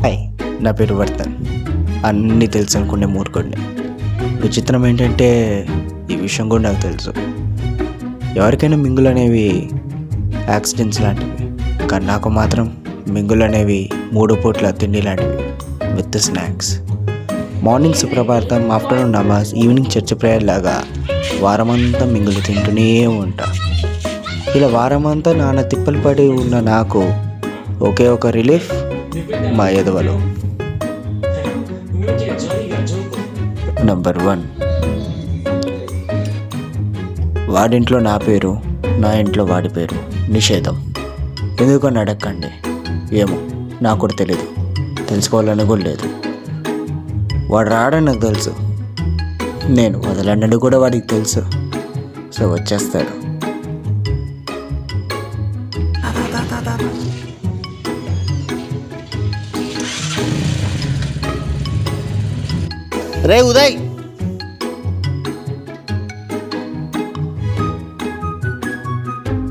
Hi, నా పేరు వర్ధన్. అన్నీ తెలుసు అనుకునే మూర్ఖుడిని. విచిత్రం ఏంటంటే ఈ విషయం కూడా నాకు తెలుసు. ఎవరికైనా మింగులు అనేవి యాక్సిడెంట్స్ లాంటివి, కానీ నాకు మాత్రం మింగులు అనేవి 3 పూట్ల తిండి లాంటివి with snacks. Morning Suprabhatam, afternoon namaz, evening చర్చ ప్రేయర్ లాగా వారమంతా మింగులు తింటూనే ఉంటా. ఇలా వారమంతా నాన్న తిప్పలు పడి ఉన్న నాకు ఒకే ఒక రిలీఫ్, మా ఎదవలు. నంబర్ 1, వాడింట్లో నా పేరు, నా ఇంట్లో వాడి పేరు నిషేధం. ఎందుకని అడగండి, ఏమో నాకు కూడా తెలీదు, తెలుసుకోవాలని కూడా లేదు. వాడు రాడని నాకు తెలుసు, నేను వదలన్నది కూడా వాడికి తెలుసు. సో వచ్చేస్తాడు. రే ఉదయ్,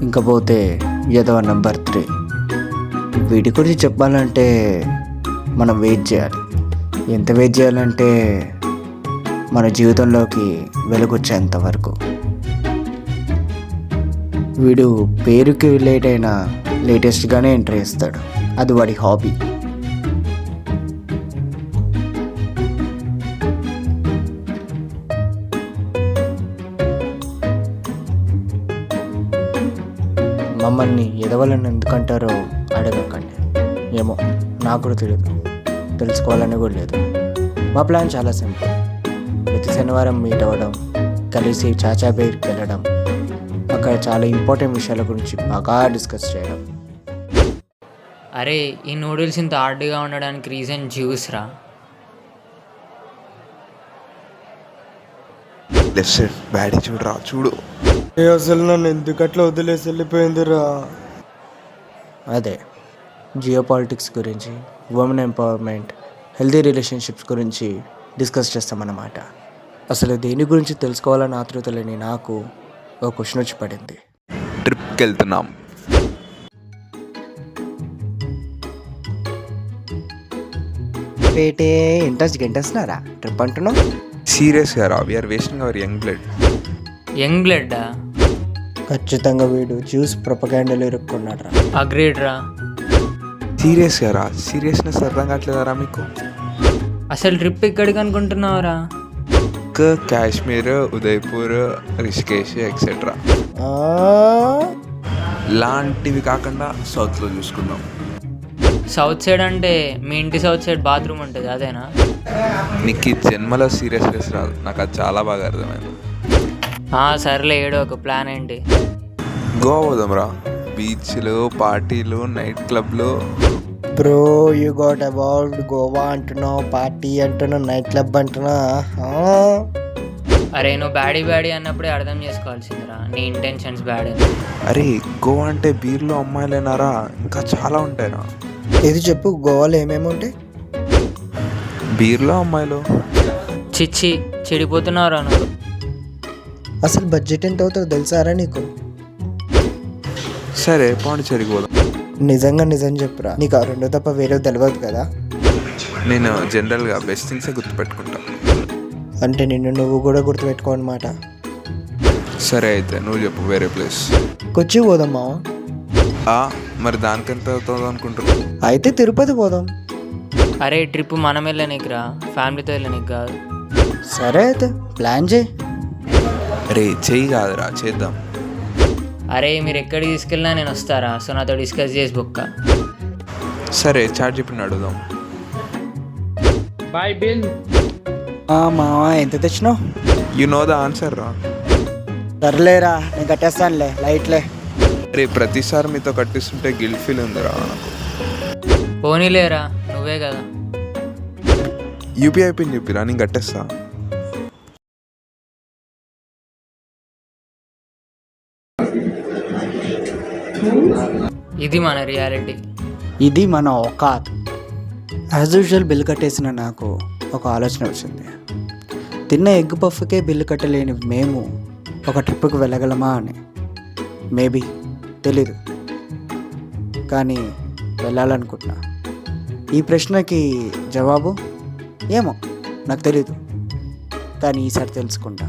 ఇంకపోతే ఏదో నంబర్ 3. వీటి గురించి చెప్పాలంటే మనం వెయిట్ చేయాలి. ఎంత వెయిట్ చేయాలంటే మన జీవితంలోకి వెలుగొచ్చేంత వరకు. వీడు పేరుకి లేట్ అయినా లేటెస్ట్గానే ఎంట్రీ ఇస్తాడు. అది వాడి హాబీ. మమ్మల్ని ఎదవాలని ఎందుకంటారో అడగకండి, ఏమో నాకు కూడా తెలియదు, తెలుసుకోవాలని కూడా లేదు. మా ప్లాన్ చాలా సింపుల్. ప్రతి శనివారం మీట్ అవ్వడం, కలిసి చాచా బేర్కి వెళ్ళడం, అక్కడ చాలా ఇంపార్టెంట్ విషయాల గురించి బాగా డిస్కస్ చేయడం. అరే, ఈ నూడిల్స్ ఇంత హార్డ్గా ఉండడానికి రీజన్ జ్యూస్ రా. లెఫ్ట్ సైడ్ బ్యాడీ చూడరా, చూడు. అసలు నన్ను ఎందుకట్లా వదిలేసి వెళ్ళిపోయిందిరా. అదే జియో పాలిటిక్స్ గురించి, ఉమెన్ ఎంపవర్మెంట్, హెల్తీ రిలేషన్షిప్స్ గురించి డిస్కస్ చేస్తామన్నమాట. అసలు దేని గురించి తెలుసుకోవాలని ఆతృత లేని నాకు ఒక క్వశ్చన్ వచ్చి పడింది. ట్రిప్కి వెళ్తున్నాం. పేటే ఇంట్రెస్ట్ గెంటేస్తున్నారా ట్రిప్ అంటున్నావు? సీరియస్గా రా, we're wasting our young blood. Young బ్లడ్డా? ఖచ్చితంగా వీడు జ్యూస్ ప్రొపగాండాలో ఇరుక్కున్నాడు రా. అగ్రీడ్ రా. సీరియస్గా రా, సీరియస్నెస్ అర్థం కావట్లేదారా మీకు? అసలు ట్రిప్ ఎక్కడికి అనుకుంటున్నావురా? కాశ్మీర్, ఉదయ్పూర్, రిషికేష్ ఎక్సెట్రా. లాంటివి కాకుండా సౌత్లో చూసుకుందాం. సౌత్ సైడ్ అంటే మీ ఇంటి సౌత్ సైడ్ బాత్రూమ్ ఉంటుంది, అదేనా? నీకు ఈ జన్మలో సీరియస్నెస్ రాదు, నాకు అది చాలా బాగా అర్థమైంది. సర్లే, ఏడో ఒక ప్లాన్ ఏంటి? గోవా పోదాం రా. బీచ్లు, పార్టీలు, నైట్ క్లబ్లు. Bro, you got about Goa అంటున్నావు, పార్టీ అంటున్నావు, నైట్ క్లబ్ అంటున్నావు. అరే, నువ్వు బ్యాడీ అన్నప్పుడే అర్థం చేసుకోవాల్సిందిరా నీ ఇంటెన్షన్స్ బ్యాడ్. అరే, గోవా అంటే బీర్లో అమ్మాయిలేనారా, ఇంకా చాలా ఉంటాయిరా. ఇది చెప్పు, గోవాలో ఏమేమి ఉంటాయి? బీర్లో అమ్మాయిలు. చిచ్చి, చెడిపోతున్నావురా నువ్వు. అసలు బడ్జెట్ ఎంత అవుతుందో తెలుసారా నీకు? సరే, పాండిచేరికి పోదాం. నిజం చెప్పురా, నీకు ఆ 2 తప్ప వేరే తెలియదు కదా. నేను జనరల్గా బెస్ట్ థింగ్సే గుర్తుపెట్టుకుంటా. అంటే నిన్ను నువ్వు కూడా గుర్తుపెట్టుకో అనమాట. సరే అయితే నువ్వు చెప్పు, వేరే ప్లేస్. కొచ్చి పోదామా? మరి దానికెంత అవుతుందో అనుకుంటున్నావు? అయితే తిరుపతి పోదాం. అరే, ట్రిప్ మనం వెళ్ళనీకి రా, ఫ్యామిలీతో వెళ్ళనీకి కాదు. సరే అయితే ప్లాన్ చేయి. అరే, చెయ్యి కాదురా, చేద్దాం. అరే, మీరు ఎక్కడికి తీసుకెళ్ళినా నేను వస్తారా, సో నాతో డిస్కస్ చేసి బుక్క. సరే, చాట్ చెప్పి అడుగుదాం. Boy bill. మావా, ఎంత తెచ్చినావు? యు నో ద ఆన్సర్ రా. సర్లేరా, నేను కట్టేస్తానులే, లైట్లే. అరే, ప్రతిసారి మీతో కట్టిస్తుంటే గిల్ట్ ఫీల్ ఉందిరా నాకు. పోనీలేరా, నువ్వే కదా. యూపీఐ పిన్ చెప్పిరా, నేను కట్టేస్తా. ఇది మన రియాలిటీ, ఇది మన ఔకాత్. యాజ్ యూజువల్ బిల్ కట్టేసిన నాకు ఒక ఆలోచన వచ్చింది. తిన్న ఎగ్ పఫ్కే బిల్లు కట్టలేని మేము ఒక ట్రిప్కి వెళ్ళగలమా అని. మేబీ, తెలీదు, కానీ వెళ్ళాలనుకుంటున్నా. ఈ ప్రశ్నకి జవాబు ఏమో నాకు తెలీదు, కానీ ఈసారి తెలుసుకుంటా.